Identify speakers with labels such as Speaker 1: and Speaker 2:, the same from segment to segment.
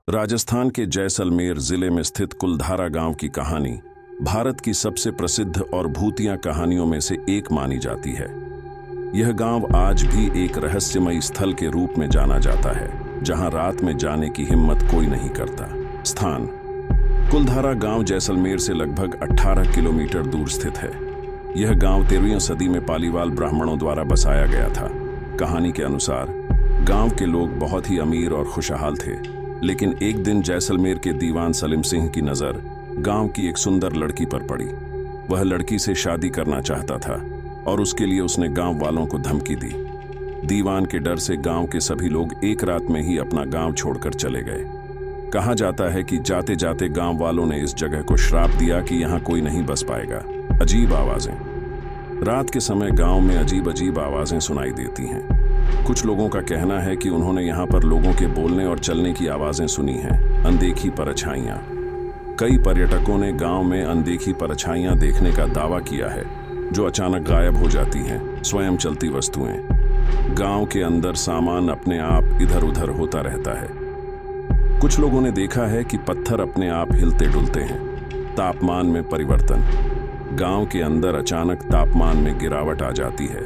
Speaker 1: राजस्थान के जैसलमेर जिले में स्थित कुलधारा गांव की कहानी भारत की सबसे प्रसिद्ध और भूतिया कहानियों में से एक मानी जाती है। यह गांव आज भी एक रहस्यमयी स्थल के रूप में जाना जाता है, जहां रात में जाने की हिम्मत कोई नहीं करता। स्थान: कुलधारा गांव जैसलमेर से लगभग 18 किलोमीटर दूर स्थित है। यह गांव 13वीं सदी में पालीवाल ब्राह्मणों द्वारा बसाया गया था। कहानी के अनुसार गांव के लोग बहुत ही अमीर और खुशहाल थे, लेकिन एक दिन जैसलमेर के दीवान सलीम सिंह की नज़र गांव की एक सुंदर लड़की पर पड़ी। वह लड़की से शादी करना चाहता था और उसके लिए उसने गांव वालों को धमकी दी। दीवान के डर से गांव के सभी लोग एक रात में ही अपना गांव छोड़कर चले गए। कहा जाता है कि जाते जाते गांव वालों ने इस जगह को श्राप दिया कि यहाँ कोई नहीं बस पाएगा। अजीब आवाज़ें: रात के समय गांव में अजीब अजीब आवाज़ें सुनाई देती हैं। कुछ लोगों का कहना है कि उन्होंने यहाँ पर लोगों के बोलने और चलने की आवाज़ें सुनी हैं। अनदेखी परछाइयाँ: कई पर्यटकों ने गांव में अनदेखी परछाइयाँ देखने का दावा किया है, जो अचानक गायब हो जाती हैं। स्वयं चलती वस्तुएं: गांव के अंदर सामान अपने आप इधर उधर होता रहता है। कुछ लोगों ने देखा है कि पत्थर अपने आप हिलते डुलते हैं। तापमान में परिवर्तन: गांव के अंदर अचानक तापमान में गिरावट आ जाती है,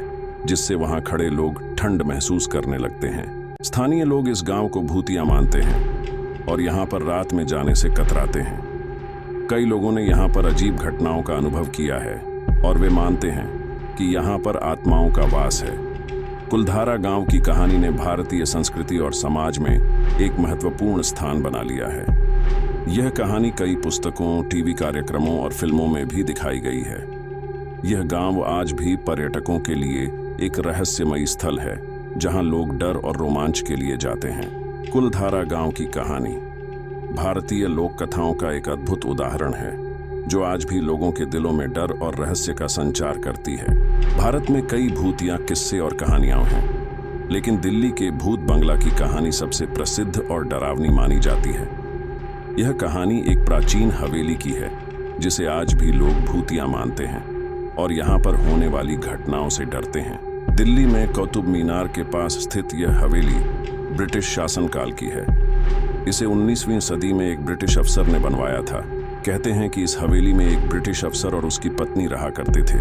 Speaker 1: जिससे वहां खड़े लोग ठंड महसूस करने लगते हैं। स्थानीय लोग इस गांव को भूतिया मानते हैं और यहां पर रात में जाने से कतराते हैं। कई लोगों ने यहां पर अजीब घटनाओं का अनुभव किया है और वे मानते हैं कि यहां पर आत्माओं का वास है। कुलधारा गांव की कहानी ने भारतीय संस्कृति और समाज में एक महत्वपूर्ण स्थान बना लिया है। यह कहानी कई पुस्तकों, टीवी कार्यक्रमों और फिल्मों में भी दिखाई गई है। यह गांव आज भी पर्यटकों के लिए एक रहस्यमयी स्थल है, जहां लोग डर और रोमांच के लिए जाते हैं। कुलधारा गांव की कहानी भारतीय लोक कथाओं का एक अद्भुत उदाहरण है, जो आज भी लोगों के दिलों में डर और रहस्य का संचार करती है। भारत में कई भूतिया किस्से और कहानियां हैं, लेकिन दिल्ली के भूत बंगला की कहानी सबसे प्रसिद्ध और डरावनी मानी जाती है। यह कहानी एक प्राचीन हवेली की है, जिसे आज भी लोग भूतिया मानते हैं और यहाँ पर होने वाली घटनाओं से डरते हैं। दिल्ली में कुतुब मीनार के पास स्थित यह हवेली ब्रिटिश शासनकाल की है। इसे 19वीं सदी में एक ब्रिटिश अफसर ने बनवाया था। कहते हैं कि इस हवेली में एक ब्रिटिश अफसर और उसकी पत्नी रहा करते थे।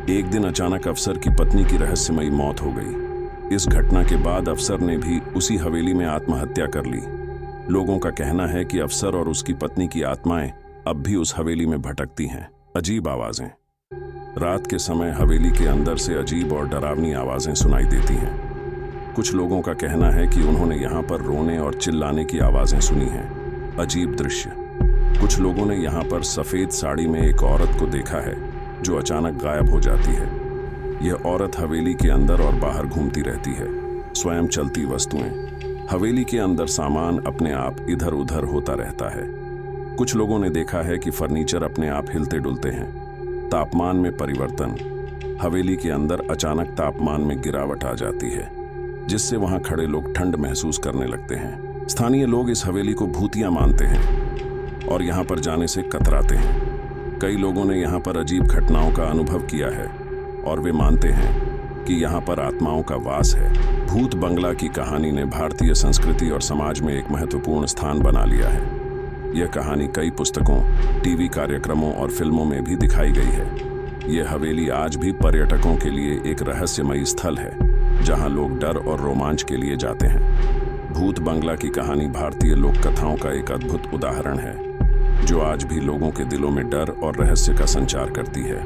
Speaker 1: एक दिन अचानक अफसर की पत्नी की रहस्यमयी मौत हो गई। इस घटना के बाद अफसर ने भी उसी हवेली में आत्महत्या कर ली। लोगों का कहना है कि अफसर और उसकी पत्नी की आत्माएं अब भी उस हवेली में भटकती हैं। अजीब आवाज़ें: रात के समय हवेली के अंदर से अजीब और डरावनी आवाज़ें सुनाई देती हैं। कुछ लोगों का कहना है कि उन्होंने यहाँ पर रोने और चिल्लाने की आवाज़ें सुनी हैं। अजीब दृश्य: कुछ लोगों ने यहाँ पर सफ़ेद साड़ी में एक औरत को देखा है, जो अचानक गायब हो जाती है। यह औरत हवेली के अंदर और बाहर घूमती रहती है। स्वयं चलती वस्तुएं: हवेली के अंदर सामान अपने आप इधर उधर होता रहता है। कुछ लोगों ने देखा है कि फर्नीचर अपने आप हिलते डुलते हैं। तापमान में परिवर्तन: हवेली के अंदर अचानक तापमान में गिरावट आ जाती है, जिससे वहां खड़े लोग ठंड महसूस करने लगते हैं। स्थानीय लोग इस हवेली को भूतिया मानते हैं और यहां पर जाने से कतराते हैं। कई लोगों ने यहां पर अजीब घटनाओं का अनुभव किया है और वे मानते हैं कि यहां पर आत्माओं का वास है। भूत बंगला की कहानी ने भारतीय संस्कृति और समाज में एक महत्वपूर्ण स्थान बना लिया है। यह कहानी कई पुस्तकों, टीवी कार्यक्रमों और फिल्मों में भी दिखाई गई है। यह हवेली आज भी पर्यटकों के लिए एक रहस्यमयी स्थल है, जहां लोग डर और रोमांच के लिए जाते हैं। भूत बंगला की कहानी भारतीय लोक कथाओं का एक अद्भुत उदाहरण है, जो आज भी लोगों के दिलों में डर और रहस्य का संचार करती है।